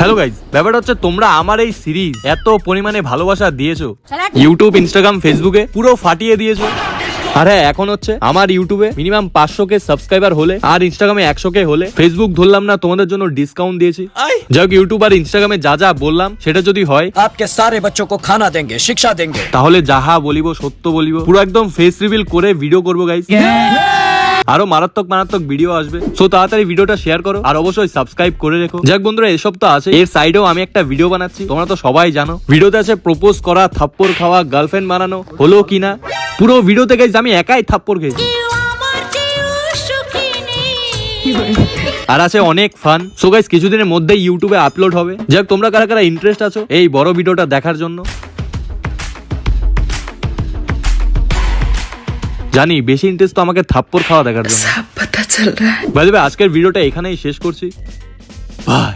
Hello guys, ব্যাপারটা হচ্ছে তোমরা আমার এই সিরিজ এত পরিমাণে ভালোবাসা দিয়েছো, ইউটিউব, ইনস্টাগ্রাম, ফেসবুকে পুরো ফাটিয়ে দিয়েছো। আর হ্যাঁ, এখন হচ্ছে আমার ইউটিউবে মিনিমাম 500k সাবস্ক্রাইবার হলে আর ইনস্টাগ্রামে 100k হলে ফেসবুক ধরলাম না তোমাদের জন্য ডিসকাউন্ট দিয়েছি। যাক, ইউটিউব আর ইনস্টাগ্রামে যা যা বললাম সেটা যদি হয়, आपके सारे बच्चों को खाना देंगे, शिक्षा देंगे। তাহলে যাহা বলিব সত্য বলিব, পুরো একদম ফেস রিভিল করে ভিডিও করবো গাইজ। আরো মারাত্মক মারাত্মক ভিডিও আসবে, সো তাড়াতাড়ি ভিডিওটা শেয়ার করো আর অবশ্যই সাবস্ক্রাইব করে রেখো। যাক বন্ধুরা, এসব তো আছে, এর সাইডেও আমি একটা ভিডিও বানাচ্ছি, তোমরা তো সবাই জানো। ভিডিওতে আছে প্রপোজ করা, থাপ্পড় খাওয়া, গার্লফ্রেন্ড বানানো, হলো কিনা পুরো ভিডিওতে গাইজ আমি একাই থাপ্পড় খেয়েছি। আর আছে অনেক ফান। সো গাইজ কিছুদিনের মধ্যেই ইউটিউবে আপলোড হবে। যাক, তোমরা কারা কারা ইন্টারেস্ট আছো এই বড় ভিডিওটা দেখার জন্য? জানি বেশি ইন্টারেস্ট তো আমাকে থাপ্পড় খাওয়া দেখার জন্য। सब पता चल रहा है। বাই দ্য ওয়ে, আজকের ভিডিওটা এখানেই শেষ করছি। বাই।